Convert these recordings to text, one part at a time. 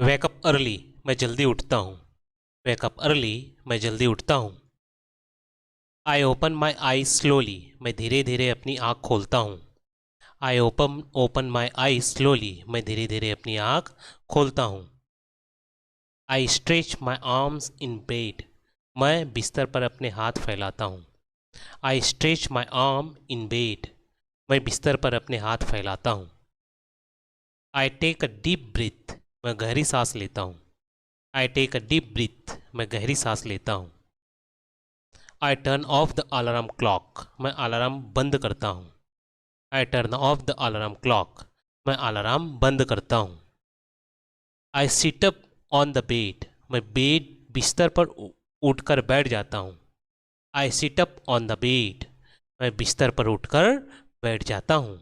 Wake up early, मैं जल्दी उठता हूँ। वेकअप अर्ली, मैं जल्दी उठता हूँ। I open my I slowly, मैं धीरे धीरे अपनी आँख खोलता हूँ। I open my I slowly, मैं धीरे धीरे अपनी आँख खोलता हूँ। I stretch my arms in bed, मैं बिस्तर पर अपने हाथ फैलाता हूँ। I stretch my arm in bed, मैं बिस्तर पर अपने हाथ फैलाता हूँ। I take a deep breath, मैं गहरी सांस लेता हूँ। I take a deep breath, मैं गहरी सांस लेता हूँ। I turn off the alarm clock, मैं अलार्म बंद करता हूँ। I turn off the alarm clock, मैं अलार्म बंद करता हूँ। I sit up on the bed, मैं बिस्तर पर उठकर बैठ जाता हूँ। I sit up on the bed, मैं बिस्तर पर उठकर बैठ जाता हूँ।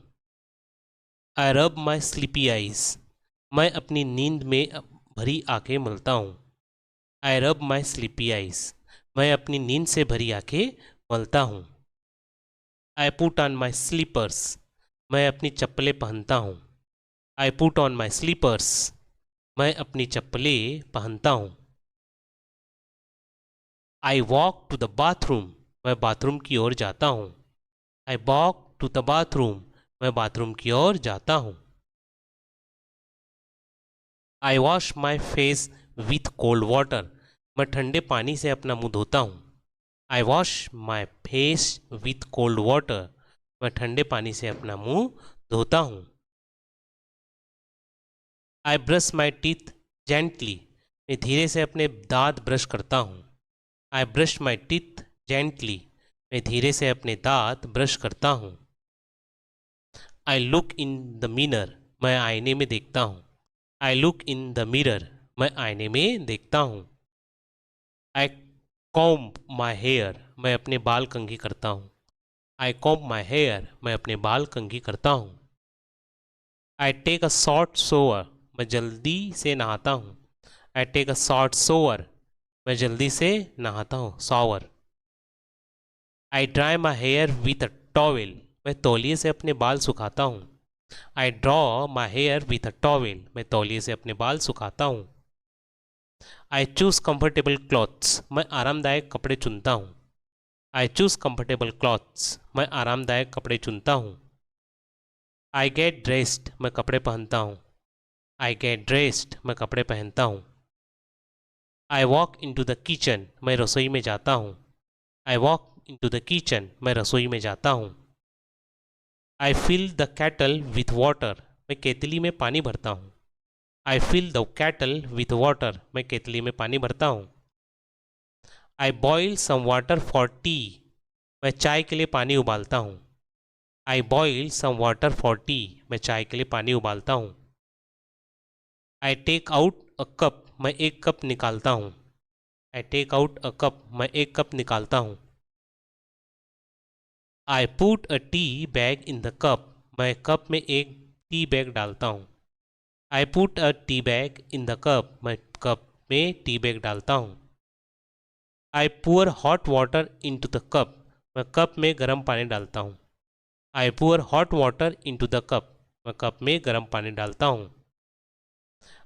आई रब माई स्लीपी आइज, मैं अपनी नींद में भरी आंखें मलता हूँ। आई रब माई स्लीपी आइज, मैं अपनी नींद से भरी आंखें मलता हूँ। I put on my slippers, मैं अपनी चप्पलें पहनता हूँ। I put on my slippers, मैं अपनी चप्पलें पहनता हूँ। I walk to the bathroom, मैं बाथरूम की ओर जाता हूँ। I walk to the bathroom, मैं बाथरूम की ओर जाता हूँ। आई wash my face with cold water, मैं ठंडे पानी से अपना मुंह धोता हूँ। आई wash my face with cold water, मैं ठंडे पानी से अपना मुंह धोता हूँ। I brush my teeth gently, मैं धीरे से अपने दांत ब्रश करता हूँ। I brush my teeth gently, मैं धीरे से अपने दांत ब्रश करता हूँ। I look in the mirror, मैं आईने में देखता हूँ। I look in the mirror, मैं आईने में देखता हूँ। आई कॉम्ब माई हेयर, मैं अपने बाल कंघी करता हूँ। आई कॉम्ब माई हेयर, मैं अपने बाल कंघी करता हूँ। I take a short shower, मैं जल्दी से नहाता हूँ। I take a short shower, मैं जल्दी से नहाता हूँ, shower. I dry my hair with a towel, मैं तौलिए से अपने बाल सुखाता हूँ। I draw my hair with a towel, मैं तौलिए से अपने बाल सुखाता हूँ। आई चूज कंफर्टेबल क्लॉथ्स, मैं आरामदायक कपड़े चुनता हूँ। आई चूज कंफर्टेबल क्लॉथ्स, मैं आरामदायक कपड़े चुनता हूँ। आई गेट ड्रेस्ड, मैं कपड़े पहनता हूँ। आई गेट ड्रेस्ड, मैं कपड़े पहनता हूँ। I walk into the kitchen, मैं रसोई में जाता हूँ। I walk into the kitchen, मैं रसोई में जाता हूँ। I fill the kettle with water, मैं केतली में पानी भरता हूँ। I fill the kettle with water, मैं केतली में पानी भरता हूँ। आई boil some water for T, मैं चाय के लिए पानी उबालता हूँ। आई boil some water for T, मैं चाय के लिए पानी उबालता हूँ। I take out a cup, मैं एक कप निकालता हूँ। I take out a cup, मैं एक कप निकालता हूँ। I put a tea bag in the cup, मैं कप में एक टी बैग डालता हूँ। I put a tea bag in the cup, मैं कप में टी बैग डालता हूँ। I pour hot water into the cup, मैं कप में गर्म पानी डालता हूँ। I pour hot water into the cup, मैं कप में गर्म पानी डालता हूँ।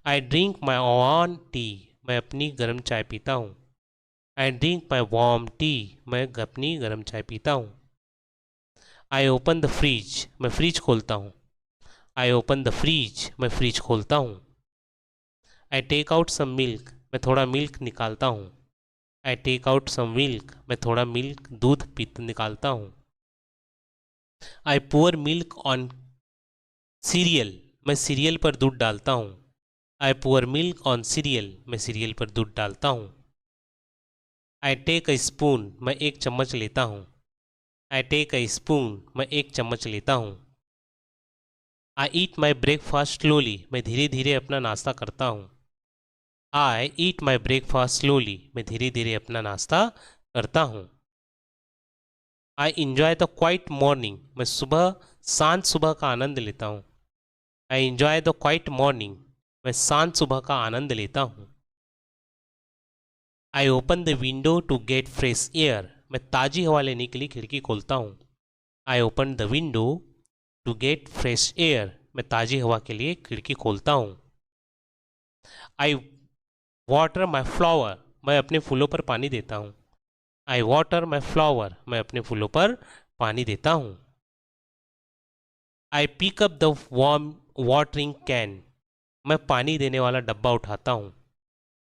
I drink my on tea, मैं अपनी गर्म चाय पीता हूँ। I drink my warm tea, मैं अपनी गर्म चाय पीता हूँ। आई ओपन द फ्रिज, मैं फ्रिज खोलता हूँ। आई ओपन द फ्रिज, मैं फ्रिज खोलता हूँ। I take out some milk, मैं थोड़ा मिल्क निकालता हूँ। I take out some milk, मैं थोड़ा मिल्क दूध पीत निकालता हूँ। I poor milk on cereal, मैं सीरियल पर दूध डालता हूँ। I poor milk on cereal, मैं सीरियल पर दूध डालता हूँ। आई टेक अ स्पून, मैं एक चम्मच लेता हूँ। आई टेक अ स्पून, मैं एक चम्मच लेता हूँ। आई ईट माई ब्रेकफास्ट स्लोली, मैं धीरे धीरे अपना नाश्ता करता हूँ। आई ईट माई ब्रेकफास्ट स्लोली, मैं धीरे धीरे अपना नाश्ता करता हूँ। I enjoy the quiet morning, मैं शांत सुबह का आनंद लेता हूँ। I enjoy the quiet morning, मैं शांत सुबह का आनंद लेता हूँ। I open the window to get fresh air, मैं ताज़ी हवा लेने के लिए खिड़की खोलता हूँ। I open the window to get fresh air, मैं ताज़ी हवा के लिए खिड़की खोलता हूँ। आई वाटर माई फ्लावर, मैं अपने फूलों पर पानी देता हूँ। आई वाटर माई फ्लावर, मैं अपने फूलों पर पानी देता हूँ। I pick up the warm watering can, मैं पानी देने वाला डब्बा उठाता हूँ।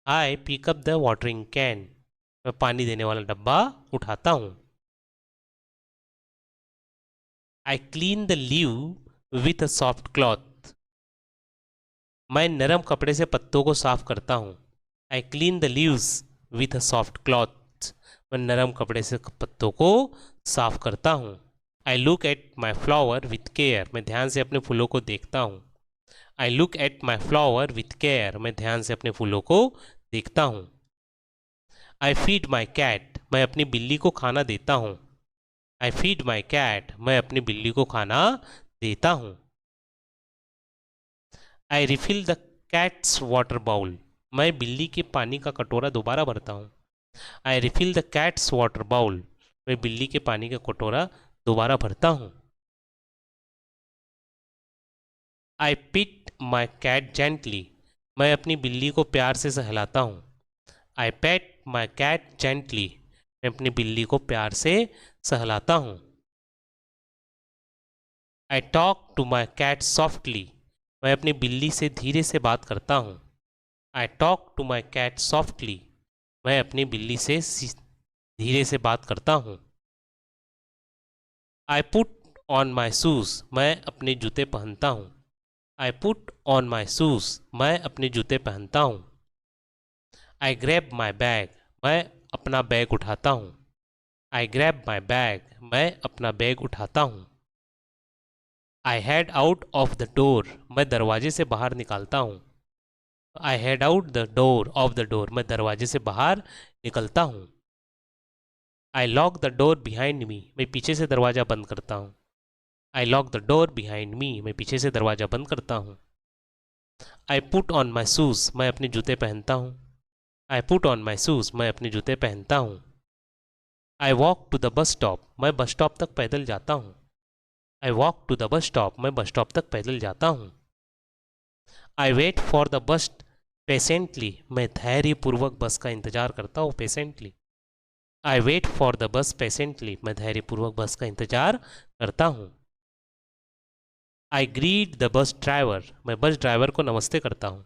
I pick up the watering can, मैं पानी देने वाला डब्बा उठाता हूँ। I clean the leave with a soft cloth, मैं नरम कपड़े से पत्तों को साफ करता हूँ। I clean the leaves with a soft cloth, मैं नरम कपड़े से पत्तों को साफ करता हूँ। I look at my flower with care, मैं ध्यान से अपने फूलों को देखता हूँ। I look at my flower with care, मैं ध्यान से अपने फूलों को देखता हूँ। आई फीड माई कैट, मैं अपनी बिल्ली को खाना देता हूँ। आई फीड माई कैट, मैं अपनी बिल्ली को खाना देता हूँ। I refill the cat's water bowl, मैं बिल्ली के पानी का कटोरा दोबारा भरता हूँ। I refill the cat's water bowl, मैं बिल्ली के पानी का कटोरा दोबारा भरता हूँ। आई पिट माई कैट जेंटली, मैं अपनी बिल्ली को प्यार से सहलाता हूँ। आई पेट माई कैट जेंटली, मैं अपनी बिल्ली को प्यार से सहलाता हूँ। I talk to my cat softly, मैं अपनी बिल्ली से धीरे से बात करता हूँ। I talk to my cat softly, मैं अपनी बिल्ली से धीरे से बात करता हूँ। I put on my shoes, मैं अपने जूते पहनता हूँ। I put on my shoes, मैं अपने जूते पहनता हूँ। आई ग्रैब माई बैग, मैं अपना बैग उठाता हूँ। आई ग्रैब माई बैग, मैं अपना बैग उठाता हूँ। I head out of the door, मैं दरवाजे से बाहर निकलता हूँ। I head out the door of the door, मैं दरवाजे से बाहर निकलता हूँ। I lock the door behind me, मैं पीछे से दरवाज़ा बंद करता हूँ। I lock the door behind me, मैं पीछे से दरवाज़ा बंद करता हूँ। I put on my shoes, मैं अपने जूते पहनता हूँ। I put on my shoes, मैं अपने जूते पहनता हूँ। I walk to the bus stop, मैं बस स्टॉप तक पैदल जाता हूँ। I walk to the bus stop, मैं बस स्टॉप तक पैदल जाता हूँ। I wait for the bus patiently, मैं धैर्यपूर्वक बस का इंतजार करता हूँ। Patiently, I wait for the bus patiently, मैं धैर्यपूर्वक बस का इंतजार करता हूँ। I greet the bus driver, मैं बस ड्राइवर को नमस्ते करता हूँ।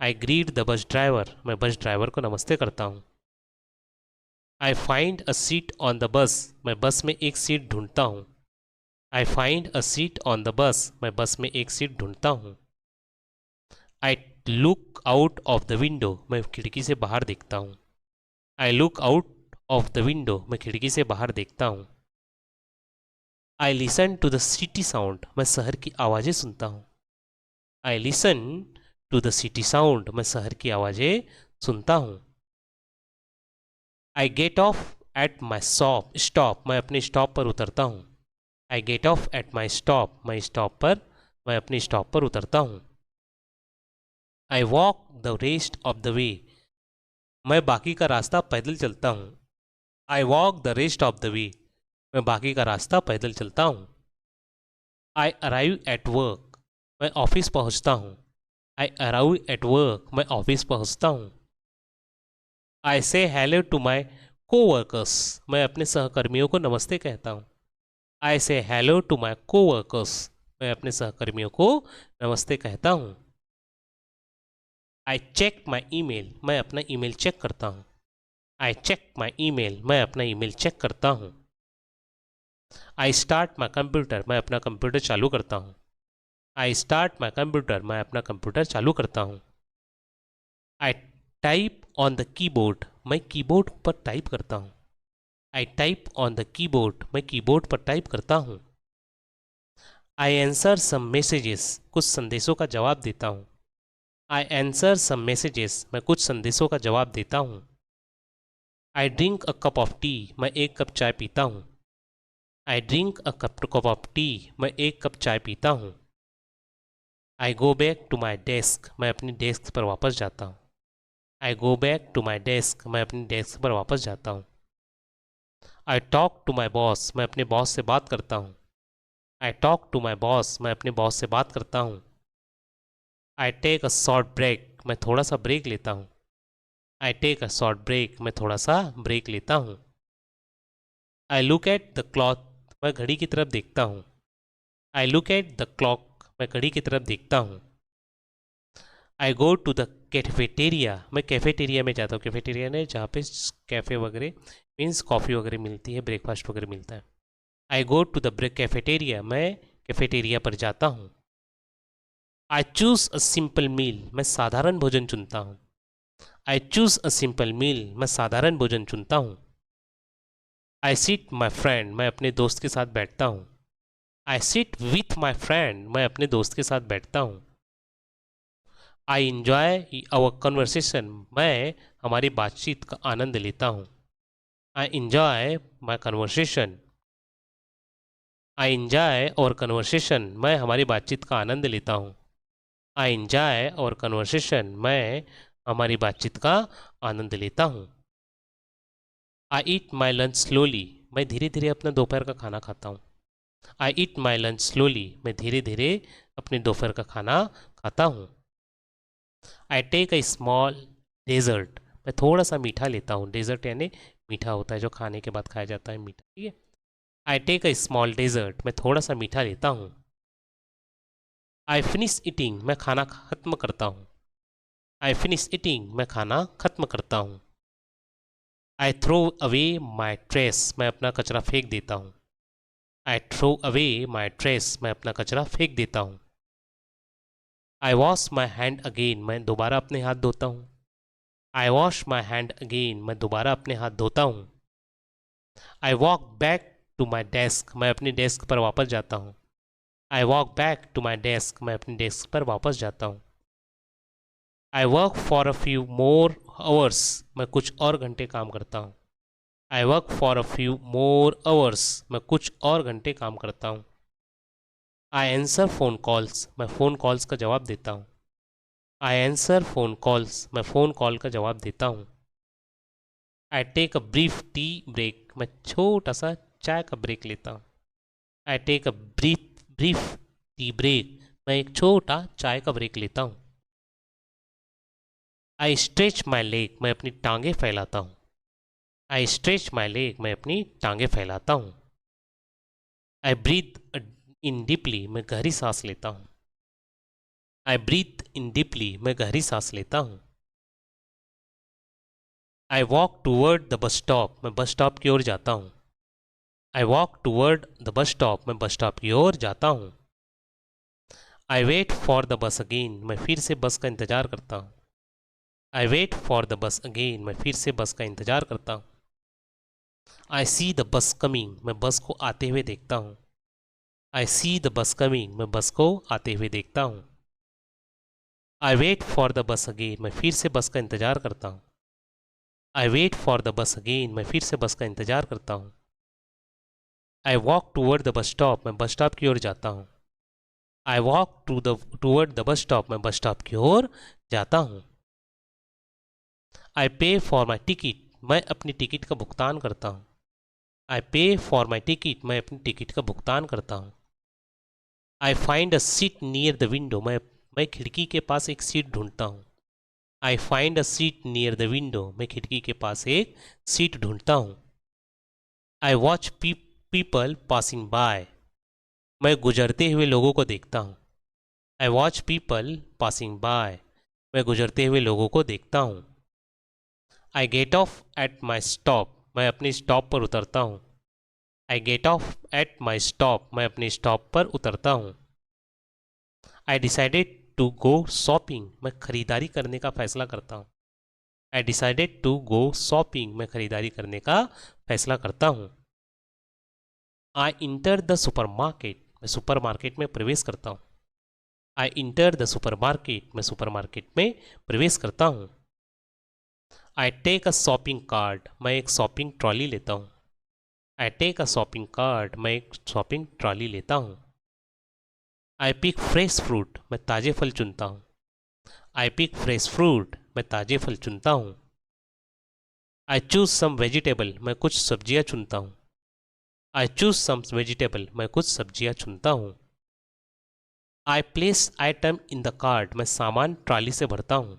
I greet the bus driver, मैं बस ड्राइवर को नमस्ते करता हूँ। I find a seat on the bus, मैं बस में एक सीट ढूंढता हूँ। I find a seat on the bus, मैं बस में एक सीट ढूंढता हूँ। I look out of the window, मैं खिड़की से बाहर देखता हूँ। I look out of the window, मैं खिड़की से बाहर देखता हूँ। I listen to the city sound, मैं शहर की आवाज़ें सुनता हूँ। I listen to the city sound, मैं शहर की आवाज़ें सुनता हूँ। I get off at my stop, मैं अपने स्टॉप पर उतरता हूँ। I get off at my stop, मैं अपने स्टॉप पर उतरता हूँ। I walk the rest of the way, मैं बाकी का रास्ता पैदल चलता हूँ। I walk the rest of the way, मैं बाकी का रास्ता पैदल चलता हूँ। आई अराइव एट वर्क, मैं ऑफिस पहुँचता हूँ। आई अराइव एट वर्क, मैं ऑफिस पहुँचता हूँ। आई से हेलो टू माई कोवर्कर्स, मैं अपने सहकर्मियों को नमस्ते कहता हूँ। आई से हेलो टू माई कोवर्कर्स, मैं अपने सहकर्मियों को नमस्ते कहता हूँ। आई चेक माई ईमेल, मैं अपना ईमेल चेक करता हूँ। आई चेक माई ईमेल, मैं अपना ईमेल चेक करता हूँ। आई स्टार्ट माई कंप्यूटर, मैं अपना कंप्यूटर चालू करता हूँ। आई स्टार्ट माई कंप्यूटर, मैं अपना कंप्यूटर चालू करता हूँ। I type on the keyboard, मैं कीबोर्ड पर टाइप करता हूँ। I type on the keyboard, मैं कीबोर्ड पर टाइप करता हूँ। आई आंसर सम मैसेजेस, कुछ संदेशों का जवाब देता हूँ। आई आंसर सम मैसेजेस, मैं कुछ संदेशों का जवाब देता हूँ। I drink a cup of tea, मैं एक कप चाय पीता हूँ। I drink a cup of tea, मैं एक कप चाय पीता हूँ। I go back to my desk, मैं अपनी डेस्क पर वापस जाता हूँ। I go back to my desk, मैं अपनी डेस्क पर वापस जाता हूँ। I talk to my boss, मैं अपने बॉस से बात करता हूँ। I talk to my boss, मैं अपने बॉस से बात करता हूँ। I take a short break, मैं थोड़ा सा ब्रेक लेता हूँ। I take a short break, मैं थोड़ा सा ब्रेक लेता हूँ। I look at the clock, मैं घड़ी की तरफ देखता हूँ। I look at the clock, मैं घड़ी की तरफ देखता हूँ। I go to the cafeteria, मैं कैफेटेरिया में जाता हूँ। कैफेटेरिया ने जहाँ पे कैफ़े वगैरह मीन्स कॉफ़ी वगैरह मिलती है, ब्रेकफास्ट वगैरह मिलता है। I go to the cafeteria, मैं कैफेटेरिया पर जाता हूँ। I choose a simple meal, मैं साधारण भोजन चुनता हूँ। I choose a simple meal, मैं साधारण भोजन चुनता हूँ। आई सिट माई फ्रेंड, मैं अपने दोस्त के साथ बैठता हूँ। I sit with my friend, मैं अपने दोस्त के साथ बैठता हूँ। आई इंजॉय आवर कन्वर्सेशन, मैं हमारी बातचीत का आनंद लेता हूँ। I enjoy my conversation, I enjoy और कन्वर्सेशन, मैं हमारी बातचीत का आनंद लेता हूँ। आई इंजॉय और कन्वर्सेशन, मैं हमारी बातचीत का आनंद लेता हूँ। आई ईट माई लंच स्लोली, मैं धीरे धीरे अपना दोपहर का खाना खाता हूँ। आई ईट माई लंच स्लोली, मैं धीरे धीरे अपने दोपहर का खाना खाता हूँ। I take a small dessert, मैं थोड़ा सा मीठा लेता हूँ। डेजर्ट यानी मीठा होता है जो खाने के बाद खाया जाता है, मीठा, ठीक है। I take a small dessert, मैं थोड़ा सा मीठा लेता हूँ। आई फिनिश ईटिंग, मैं खाना खत्म करता हूँ। आई फिनिश ईटिंग, मैं खाना खत्म करता हूँ। I throw away my trash, मैं अपना कचरा फेंक देता हूँ। I throw away my trash, मैं अपना कचरा फेंक देता हूँ। आई वॉश माई हैंड अगेन, मैं दोबारा अपने हाथ धोता हूँ। आई वॉश माई हैंड अगेन, मैं दोबारा अपने हाथ धोता हूँ। I walk back to my desk, मैं अपने डेस्क पर वापस जाता हूँ। I walk back to my desk, मैं अपने डेस्क पर वापस जाता हूँ। I work for a few more hours, मैं कुछ और घंटे काम करता हूँ। I work for a few more hours, मैं कुछ और घंटे काम करता हूँ। आई आंसर फ़ोन कॉल्स, मैं फ़ोन कॉल्स का जवाब देता हूँ। आई आंसर फ़ोन कॉल्स, मैं फ़ोन कॉल का जवाब देता हूँ। I take a brief tea break, मैं छोटा सा चाय का ब्रेक लेता हूँ। I take a brief tea break, मैं एक छोटा चाय का ब्रेक लेता हूँ। आई स्ट्रेच माई लेग, मैं अपनी टांगें फैलाता हूँ। आई स्ट्रेच माई लेग, मैं अपनी टांगें फैलाता हूँ। आई ब्रीथ इन डीपली, मैं गहरी सांस लेता हूँ। आई ब्रीथ इन डीपली, मैं गहरी सांस लेता हूँ। I walk toward the bus stop, मैं बस स्टॉप की ओर जाता हूँ। I walk toward the bus stop, मैं बस स्टॉप की ओर जाता हूँ। I wait for the bus again, मैं फिर से बस का इंतज़ार करता हूँ। I wait for the bus again, मैं फिर से बस का इंतज़ार करता हूँ। आई सी द बस कमिंग, मैं बस को आते हुए देखता हूँ। आई सी द बस कमिंग, मैं बस को आते हुए देखता हूँ। I wait for the bus again, मैं फिर से बस का इंतज़ार करता हूँ। I wait for the bus again, मैं फिर से बस का इंतज़ार करता हूँ। I walk toward the bus stop, मैं बस स्टॉप की ओर जाता हूँ। I walk toward the bus stop, मैं बस स्टॉप की ओर जाता हूँ। आई पे फॉर माई टिकट, मैं अपनी टिकट का भुगतान करता हूँ। आई पे फॉर माई टिकट, मैं अपनी टिकट का भुगतान करता हूँ। I find a seat near the window, मैं खिड़की के पास एक सीट ढूंढता हूँ। I find a seat near the window, मैं खिड़की के पास एक सीट ढूंढता हूँ। I watch people passing by, मैं गुजरते हुए लोगों को देखता हूँ। I watch people passing by, मैं गुजरते हुए लोगों को देखता हूँ। I get off at my stop, मैं अपने स्टॉप पर उतरता हूँ। I get off at my stop, मैं अपने स्टॉप पर उतरता हूँ। I decided to go shopping, मैं खरीदारी करने का फैसला करता हूँ। I decided to go shopping, मैं खरीदारी करने का फैसला करता हूँ। I enter the supermarket, मैं सुपर मार्केट में प्रवेश करता हूँ। I enter the supermarket, मैं सुपर मार्केट में प्रवेश करता हूँ। I take a shopping cart, मैं एक शॉपिंग ट्रॉली लेता हूँ। I take a shopping cart, मैं एक शॉपिंग ट्रॉली लेता हूँ। आई पिक फ्रेश फ्रूट, मैं ताज़े फल चुनता हूँ। आई पिक फ्रेश फ्रूट, मैं ताज़े फल चुनता हूँ। आई चूज सम वेजिटेबल, मैं कुछ सब्जियाँ चुनता हूँ। आई चूज सम वेजिटेबल, मैं कुछ सब्जियाँ चुनता हूँ। I place item in the cart, मैं सामान ट्रॉली से भरता हूँ।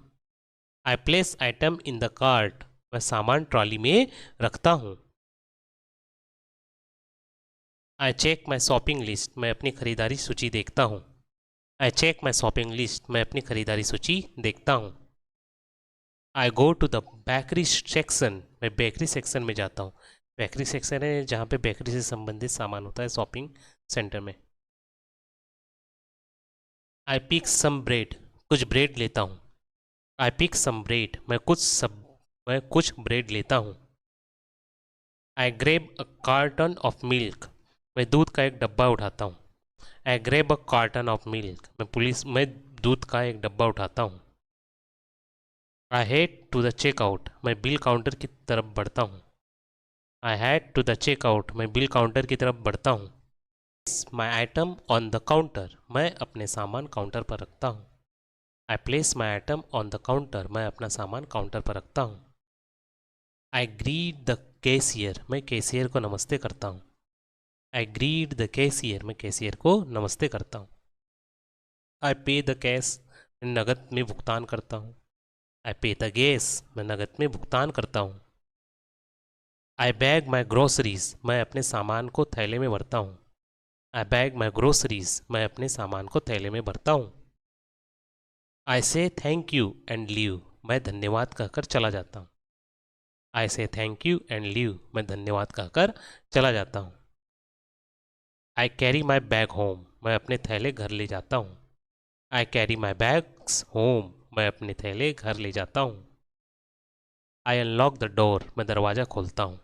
I place item in the cart, मैं सामान ट्रॉली में रखता हूँ। I check my shopping list, मैं अपनी खरीदारी सूची देखता हूँ। I check my shopping list, मैं अपनी खरीदारी सूची देखता हूँ। I go to the bakery section, मैं बेकरी सेक्शन में जाता हूँ। बेकरी सेक्शन है जहाँ पे बेकरी से संबंधित सामान होता है शॉपिंग सेंटर में। आई पिक सम ब्रेड, कुछ ब्रेड लेता हूँ। आई पिक सम ब्रेड, मैं कुछ ब्रेड लेता हूँ। I grab a carton of milk, मैं दूध का एक डब्बा उठाता हूँ। I grab a carton of milk, मैं दूध का एक डब्बा उठाता हूँ। I head to the checkout, मैं बिल काउंटर की तरफ बढ़ता हूँ। I had to the checkout, मैं बिल काउंटर की तरफ बढ़ता हूँ। My item on the counter, मैं अपने सामान काउंटर पर रखता हूँ। I place my item on the counter, मैं अपना सामान काउंटर पर रखता हूँ। आई ग्रीट द कैशियर, मैं कैशियर को नमस्ते करता हूँ। आई ग्रीट द कैशियर, मैं कैशियर को नमस्ते करता हूँ। आई पे द कैश, मैं नगद में भुगतान करता हूँ। आई पे द गैस, मैं नगद में भुगतान करता हूँ। आई बैग माई ग्रोसरीज, मैं अपने सामान को थैले में भरता हूँ। आई बैग माई ग्रोसरीज, मैं अपने सामान को थैले में भरता हूँ। आई से थैंक यू एंड लीव, मैं धन्यवाद कहकर चला जाता हूँ। आई से थैंक यू एंड लीव, मैं धन्यवाद कहकर चला जाता हूँ। I carry my bag home, मैं अपने थैले घर ले जाता हूँ। I carry my bags home, मैं अपने थैले घर ले जाता हूँ। आई अनलॉक द डोर, मैं दरवाज़ा खोलता हूँ।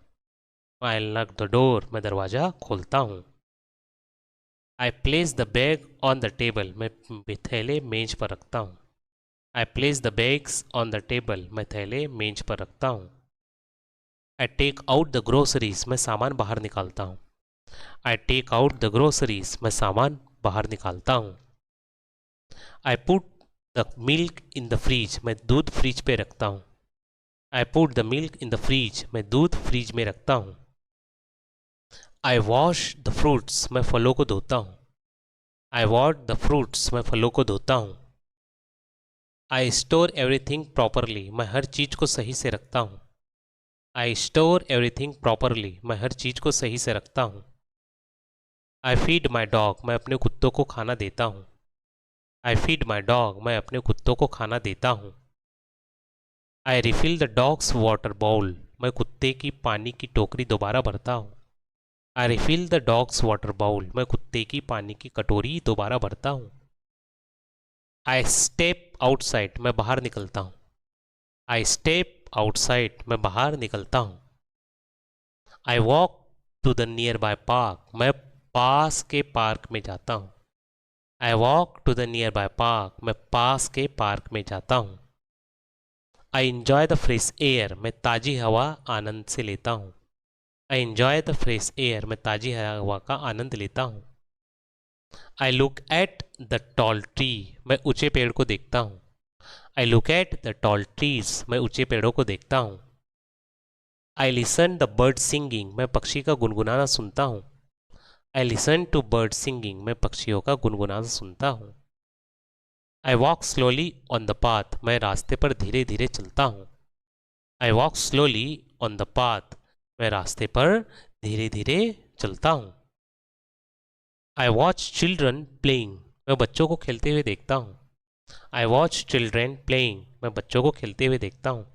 आई अनलॉक द डोर, मैं दरवाज़ा खोलता हूँ। I place the bag on the table, मैं थैले मेज पर रखता हूँ। I place the bags on the table, मैं थैले मेज पर रखता हूँ। I take out the groceries, मैं सामान बाहर निकालता हूँ। I take out the groceries, मैं सामान बाहर निकालता हूँ। I put the milk in the fridge, मैं दूध फ्रीज पे रखता हूँ। I put the milk in the fridge, मैं दूध फ्रीज में रखता हूँ। आई वॉश द फ्रूट्स, मैं फलों को धोता हूँ। आई वॉश द फ्रूट्स, मैं फलों को धोता हूँ। आई स्टोर एवरीथिंग प्रॉपरली, मैं हर चीज़ को सही से रखता हूँ। आई स्टोर एवरीथिंग प्रॉपरली, मैं हर चीज़ को सही से रखता हूँ। आई फीड माई डॉग, मैं अपने कुत्तों को खाना देता हूँ। आई फीड माई डॉग, मैं अपने कुत्तों को खाना देता हूँ। I refill the dog's water bowl, मैं कुत्ते की पानी की टोकरी दोबारा भरता हूँ। I refill the dog's water bowl, मैं कुत्ते की पानी की कटोरी दोबारा भरता हूँ। आई स्टेप आउटसाइड, मैं बाहर निकलता हूँ। आई स्टेप आउटसाइड, मैं बाहर निकलता हूँ। I walk to the nearby park, मैं पास के पार्क में जाता हूँ। I walk to the nearby park, मैं पास के पार्क में जाता हूँ। I enjoy the fresh air, मैं ताज़ी हवा आनंद से लेता हूँ। I enjoy the fresh air, मैं ताज़ी हवा का आनंद लेता हूँ। I look at the tall tree, मैं ऊंचे पेड़ को देखता हूँ। I look at the tall trees, मैं ऊंचे पेड़ों को देखता हूँ। I listen the bird singing, मैं पक्षी का गुनगुनाना सुनता हूँ। I listen to bird singing, मैं पक्षियों का गुनगुनाना सुनता हूँ। I walk slowly on the path, मैं रास्ते पर धीरे धीरे चलता हूँ। I walk slowly on the path, मैं रास्ते पर धीरे धीरे चलता हूँ। आई वॉच चिल्ड्रन प्लेइंग, मैं बच्चों को खेलते हुए देखता हूँ। आई वॉच चिल्ड्रन प्लेइंग, मैं बच्चों को खेलते हुए देखता हूँ।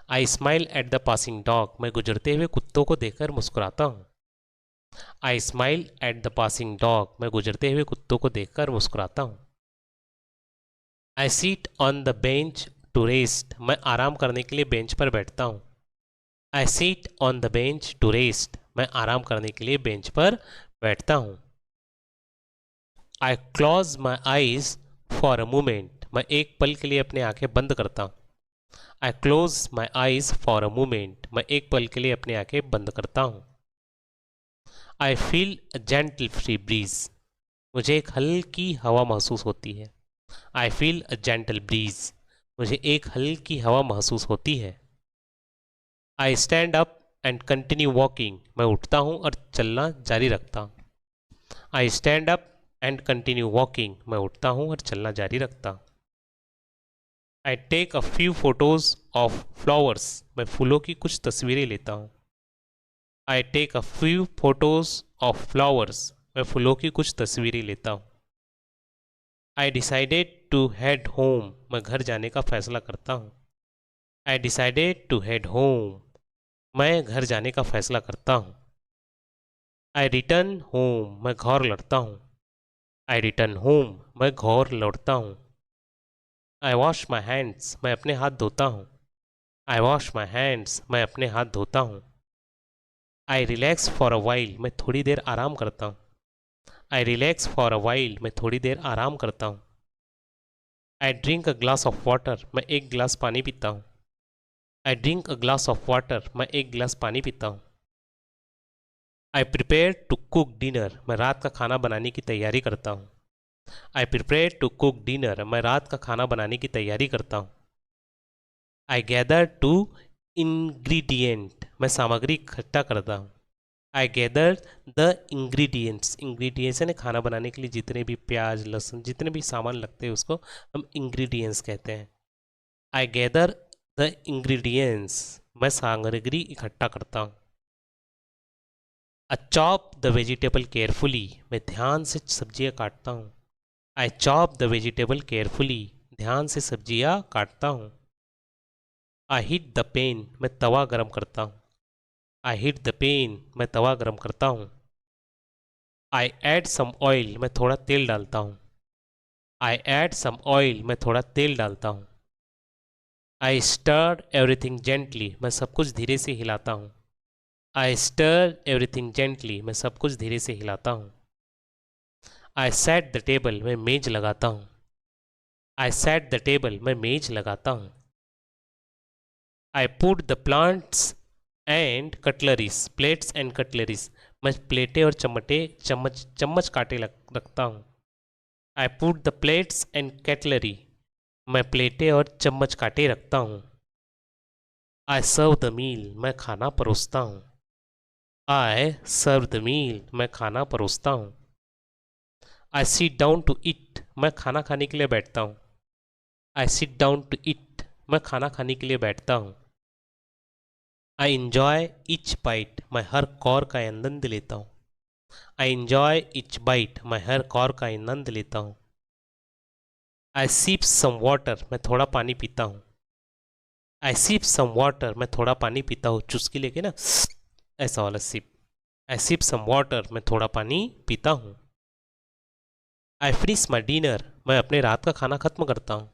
I smile at the passing dog, मैं गुजरते हुए कुत्तों को देखकर मुस्कुराता हूँ। I smile at the passing dog, मैं गुजरते हुए कुत्तों को देखकर मुस्कुराता हूँ। I seat on the bench to rest, मैं आराम करने के लिए बेंच पर बैठता हूँ। I seat on the bench to rest, मैं आराम करने के लिए बेंच पर बैठता हूँ। I close my eyes for a moment, मैं एक पल के लिए अपनी आंखें बंद करता हूँ। I close my eyes for a moment, मैं एक पल के लिए अपनी आंखें बंद करता हूँ। I feel a gentle free breeze, मुझे एक हल्की हवा महसूस होती है। I feel a gentle breeze, मुझे एक हल्की हवा महसूस होती है। I stand up and continue walking, मैं उठता हूँ और चलना जारी रखता हूँ। I stand up and continue walking, मैं उठता हूँ और चलना जारी रखता हूँ। I take a few photos of flowers, मैं फूलों की कुछ तस्वीरें लेता हूँ। I take a few photos of flowers, मैं फूलों की कुछ तस्वीरें लेता हूँ। I decided to head home, मैं घर जाने का फैसला करता हूँ। I decided to head home, मैं घर जाने का फैसला करता हूँ। आई रिटर्न होम, मैं घर लौटता हूँ। आई रिटर्न होम, मैं घर लौटता हूँ। आई वॉश माई हैंड्स, मैं अपने हाथ धोता हूँ। आई वॉश माई हैंड्स, मैं अपने हाथ धोता हूँ। I relax for a while, मैं थोड़ी देर आराम करता हूँ। I relax for a while, मैं थोड़ी देर आराम करता हूँ। I drink a glass of water, मैं एक गिलास पानी पीता हूँ। I drink a glass of water, मैं एक गिलास पानी पीता हूँ। I prepare to cook dinner, मैं रात का खाना बनाने की तैयारी करता हूँ। I prepare to cook dinner, मैं रात का खाना बनाने की तैयारी करता हूँ। आई गैदर टू इंग्रेडिएंट, मैं सामग्री इकट्ठा करता हूँ। I gather the ingredients, ingredients यानी खाना बनाने के लिए जितने भी प्याज लहसुन जितने भी सामान लगते हैं उसको हम इंग्रेडिएंट्स कहते हैं। आई गैदर द इंग्रेडिएंट्स, मैं सामग्री इकट्ठा करता हूँ। I chop the vegetable carefully, मैं ध्यान से सब्जियाँ काटता हूँ। I chop the vegetable carefully, ध्यान से सब्जियाँ काटता हूँ। आई हीट द पैन, मैं तवा गरम करता हूँ। आई हीट द पैन, मैं तवा गरम करता हूँ। आई ऐड सम ऑयल, मैं थोड़ा तेल डालता हूँ। आई ऐड सम ऑयल, मैं थोड़ा तेल डालता हूँ। आई स्टर एवरीथिंग जेंटली, मैं सब कुछ धीरे से हिलाता हूँ। आई स्टर एवरीथिंग जेंटली, मैं सब कुछ धीरे से हिलाता हूँ। आई सेट द टेबल, मैं मेज लगाता हूँ। आई सेट द टेबल, मैं मेज लगाता हूँ। I put the plants and cutleries, plates and cutleries, मैं प्लेटें और चम्मच चम्मच काटे रखता हूँ। I put the plates and cutlery, मैं प्लेटें और चम्मच काटे रखता हूँ। आई सर्व द मील, मैं खाना परोसता हूँ। आई सर्व द मील, मैं खाना परोसता हूँ। I sit down to eat, मैं खाना खाने के लिए बैठता हूँ। I sit down to eat, मैं खाना खाने के लिए बैठता हूँ। आई इंजॉय इच बाइट, मैं हर कौर का आनंद लेता हूँ। आई इंजॉय इच बाइट, मैं हर कौर का आनंद लेता हूँ। आई सिप सम वाटर, मैं थोड़ा पानी पीता हूँ। आई सिप सम वाटर, मैं थोड़ा पानी पीता हूँ, चुस्की लेके ना ऐसा वाला सिप। आई सिप सम वाटर, मैं थोड़ा पानी पीता हूँ। आई फिनिश माई डिनर, मैं अपने रात का खाना खत्म करता हूँ।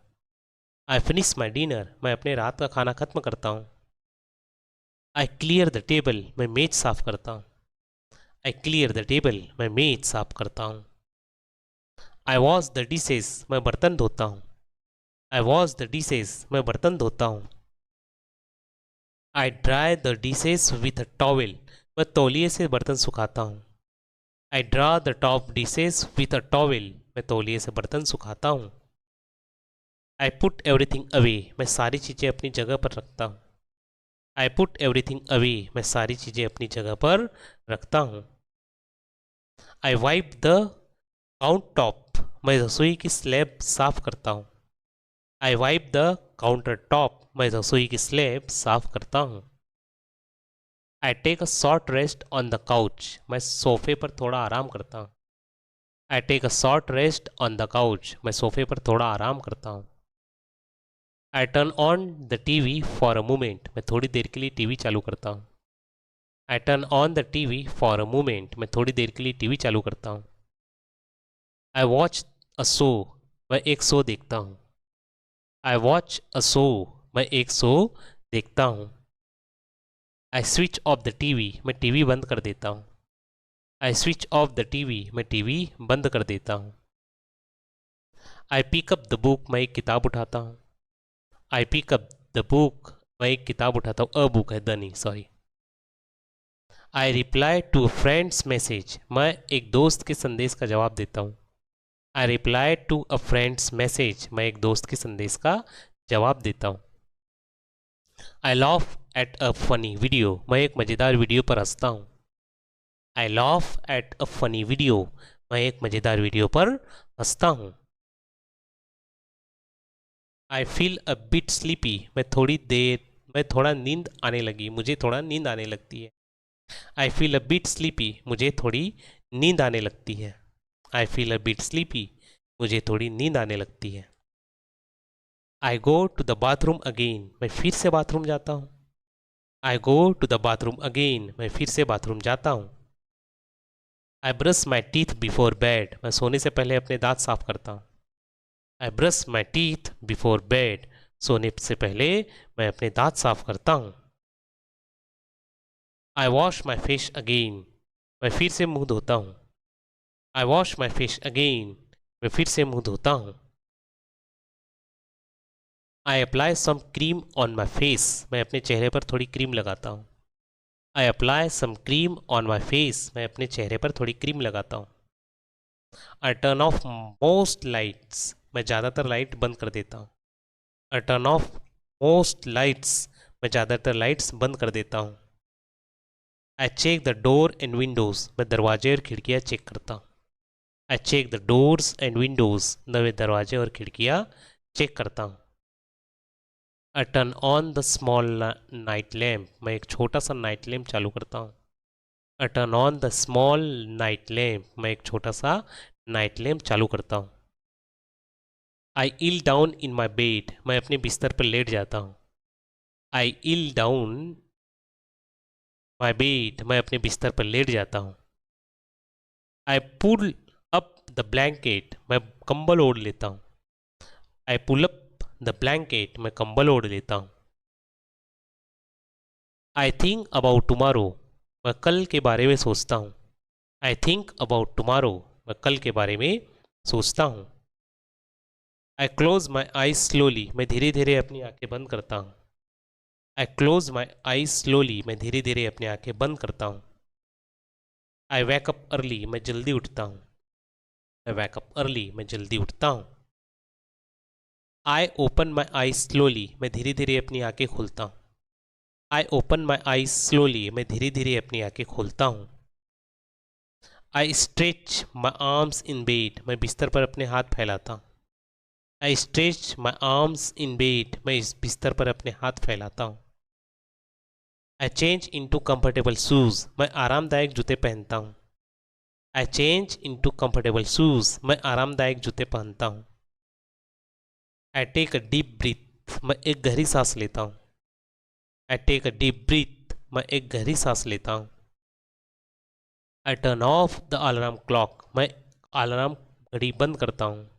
आई फिनिश माई डिनर, मैं अपने रात का खाना खत्म करता हूँ। आई क्लियर द टेबल, मैं मेज साफ करता हूँ। आई क्लियर द टेबल, मैं मेज साफ करता हूँ। आई वॉश द डिशेज, मैं बर्तन धोता हूँ। आई वॉश द डिशेज, मैं बर्तन धोता हूँ। I dry the dishes with a towel, मैं तौलिए से बर्तन सुखाता हूँ। I draw the top dishes with a towel, मैं तौलिए से बर्तन सुखाता हूँ। आई पुट एवरीथिंग अवे, मैं सारी चीज़ें अपनी जगह पर रखता हूँ। आई पुट एवरीथिंग अवे, मैं सारी चीज़ें अपनी जगह पर रखता हूँ। I wipe the count top, मैं रसोई की स्लैब साफ करता हूँ। I wipe the counter top, मैं रसोई की स्लैब साफ करता हूँ। I take a short rest on the couch, मैं सोफे पर थोड़ा आराम करता हूँ। I take a short rest on the couch, मैं सोफे पर थोड़ा आराम करता हूँ। I turn on the TV for a moment, मैं थोड़ी देर के लिए टीवी चालू करता हूँ। I turn on the TV for a moment, मैं थोड़ी देर के लिए टीवी चालू करता हूँ। आई वॉच अ शो, मैं एक शो देखता हूँ। आई वॉच अ शो, मैं एक शो देखता हूँ। I switch off the TV, मैं टीवी बंद कर देता हूँ। I switch off the TV, मैं टीवी बंद कर देता हूँ। I pick up the book, मैं एक किताब उठाता हूँ। I pick up the book, मैं एक किताब उठाता हूँ। अ बुक है, द नहीं, sorry. I reply to a friend's message, मैं एक दोस्त के संदेश का जवाब देता हूँ। I reply to a friend's message, मैं एक दोस्त के संदेश का जवाब देता हूँ। आई laugh at a funny video, मैं एक मज़ेदार वीडियो पर हंसता हूँ। आई laugh at a funny video, मैं एक मज़ेदार वीडियो पर हंसता हूँ। I feel a bit sleepy, मैं थोड़ा नींद आने लगी, मुझे थोड़ा नींद आने लगती है। I feel a bit sleepy, मुझे थोड़ी नींद आने लगती है। I feel a bit sleepy, मुझे थोड़ी नींद आने लगती है। I go to the bathroom again, मैं फिर से बाथरूम जाता हूँ। I go to the bathroom again, मैं फिर से बाथरूम जाता हूँ। I brush my teeth before bed, मैं सोने से पहले अपने दांत साफ करता हूँ। I brush my teeth before bed, सोने से पहले मैं अपने दांत साफ करता हूँ। आई वॉश माई फेस अगेन, मैं फिर से मुंह धोता हूँ। आई वॉश माई फेस अगेन, मैं फिर से मुंह धोता हूँ। I apply some cream on my face, मैं अपने चेहरे पर थोड़ी क्रीम लगाता हूँ। I apply some cream on my face, मैं अपने चेहरे पर थोड़ी क्रीम लगाता हूँ। I turn off most lights, मैं ज़्यादातर लाइट बंद कर देता हूँ। I turn off most lights, मैं ज़्यादातर लाइट्स बंद कर देता हूँ। I check the door and windows, मैं दरवाजे और खिड़कियाँ चेक करता हूँ। I check the doors and windows, मैं दरवाजे और खिड़कियाँ चेक करता हूँ। I turn on the small night lamp, मैं एक छोटा सा नाइट लैम्प चालू करता हूँ। I turn on the small night lamp, मैं एक छोटा सा नाइट लैम्प चालू करता हूँ। आई इल डाउन इन माई बेड, मैं अपने बिस्तर पर लेट जाता हूँ। आई इल डाउन माई बेड, मैं अपने बिस्तर पर लेट जाता हूँ। आई पुल अप द ब्लैंकेट, मैं कंबल ओढ़ लेता हूँ। आई पुल अप द ब्लैंकेट, मैं कंबल ओढ़ लेता हूँ। आई थिंक अबाउट टुमारो, मैं कल के बारे में सोचता हूँ। आई थिंक अबाउट टुमारो, मैं कल के बारे में सोचता हूँ। I close my eyes slowly, मैं धीरे धीरे अपनी आंखें बंद करता हूँ। I close my eyes slowly, मैं धीरे धीरे अपनी आंखें बंद करता हूँ। आई वैकअप अर्ली, मैं जल्दी उठता हूँ। आई वैकअप अर्ली, मैं जल्दी उठता हूँ। I open my eyes slowly, मैं धीरे धीरे अपनी आंखें खोलता हूँ। I open my eyes slowly, मैं धीरे धीरे अपनी आंखें खोलता हूँ। I stretch my arms in bed, मैं बिस्तर पर अपने हाथ फैलाता हूँ। I stretch my arms in bed, मैं इस बिस्तर पर अपने हाथ फैलाता हूँ। I change into comfortable shoes, मैं आरामदायक जूते पहनता हूँ। I change into comfortable shoes, मैं आरामदायक जूते पहनता हूँ। I take a deep breath, मैं एक गहरी सांस लेता हूँ। I take a deep breath, मैं एक गहरी सांस लेता हूँ। I turn off the alarm clock, मैं अलार्म घड़ी बंद करता हूँ।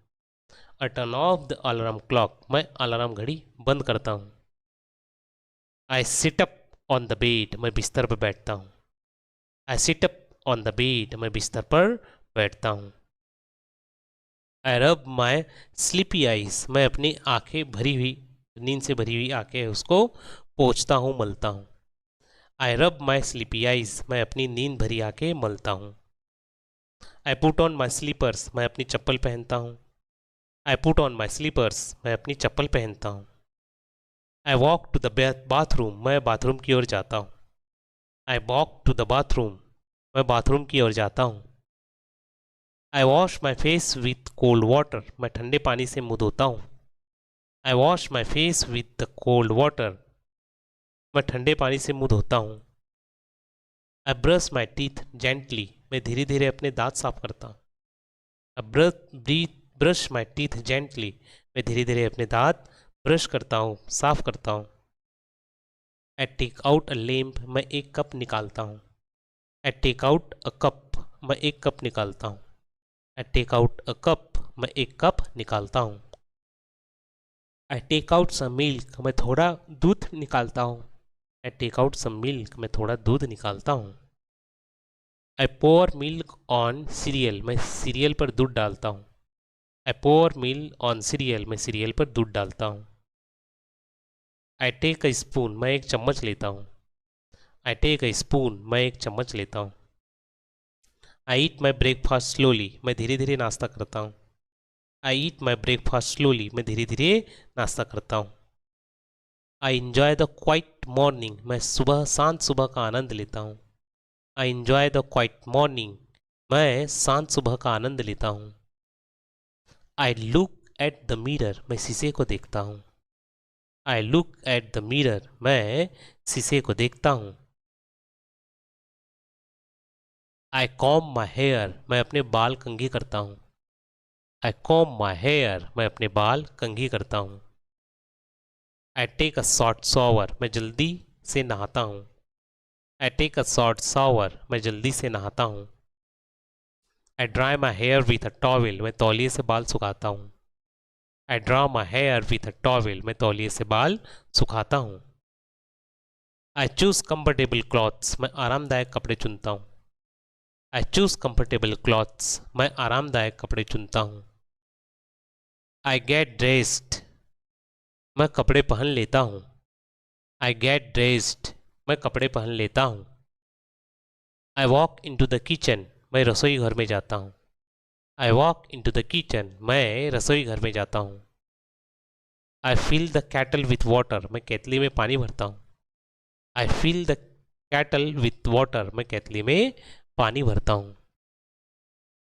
I turn off the alarm clock, मैं अलार्म घड़ी बंद करता हूँ। I sit up on the bed, मैं बिस्तर पर बैठता हूँ। I sit up on the bed, मैं बिस्तर पर बैठता हूँ। आई रब माई स्लीपी आइज, मैं अपनी आंखें भरी हुई, नींद से भरी हुई आंखें उसको पोंछता हूँ, मलता हूँ। आई रब माई स्लीपी आइज, मैं अपनी नींद भरी आंखें मलता हूँ। I put on my slippers, मैं अपनी चप्पल पहनता हूँ। I put on my slippers, मैं अपनी चप्पल पहनता हूँ। I walk to the bathroom, मैं बाथरूम की ओर जाता हूँ। I walk to the bathroom, मैं बाथरूम की ओर जाता हूँ। आई wash my face with cold water, मैं ठंडे पानी से मुँह धोता हूँ। आई wash my face with the cold water, मैं ठंडे पानी से मुँह धोता हूँ। I brush my teeth gently, मैं धीरे धीरे अपने दांत साफ करता हूँ। I brush my teeth gently, मैं धीरे धीरे अपने दांत ब्रश करता हूँ, साफ करता हूँ। I take out a lamp, मैं एक कप निकालता हूँ। I take out a cup, मैं एक कप निकालता हूँ। I take out a cup, मैं एक कप निकालता हूँ। I take out some milk, मैं थोड़ा दूध निकालता हूँ। I take out some milk, मैं थोड़ा दूध निकालता हूँ। I pour milk on cereal, मैं सीरियल पर दूध डालता हूँ। I pour milk on cereal, मैं सीरियल पर दूध डालता हूँ। आई टेक अ स्पून, मैं एक चम्मच लेता हूँ। आई टेक अ स्पून, मैं एक चम्मच लेता हूँ। आई ईट माई ब्रेकफास्ट स्लोली, मैं धीरे धीरे नाश्ता करता हूँ। आई ईट माई ब्रेकफास्ट स्लोली, मैं धीरे धीरे नाश्ता करता हूँ। I enjoy the quiet morning, मैं शांत सुबह का आनंद लेता हूँ। I enjoy the quiet morning, मैं शांत सुबह का आनंद लेता हूँ। I look at the mirror, मैं शीशे को देखता हूँ। I look at the mirror, मैं शीशे को देखता हूँ। आई कॉम्ब माई हेयर, मैं अपने बाल कंघी करता हूँ। आई कॉम्ब माई हेयर, मैं अपने बाल कंघी करता हूँ। I take a short shower, मैं जल्दी से नहाता हूँ। I take a short shower, मैं जल्दी से नहाता हूँ। I dry my hair with a towel, मैं तौलिए से बाल सुखाता हूँ। I draw my hair with a towel, मैं तौलिए से बाल सुखाता हूँ। आई चूज कंफर्टेबल क्लॉथ्स, मैं आरामदायक कपड़े चुनता हूँ। आई चूज कंफर्टेबल क्लॉथ्स, मैं आरामदायक कपड़े चुनता हूँ। आई गेट ड्रेस्ड, मैं कपड़े पहन लेता हूँ। आई गेट ड्रेस्ड, मैं कपड़े पहन लेता हूँ। I walk into the kitchen, मैं रसोई घर में जाता हूँ। I walk into the kitchen, मैं रसोई घर में जाता हूँ। I fill the kettle with water, मैं केतली में पानी भरता हूँ। I fill the kettle with water, मैं केतली में पानी भरता हूँ।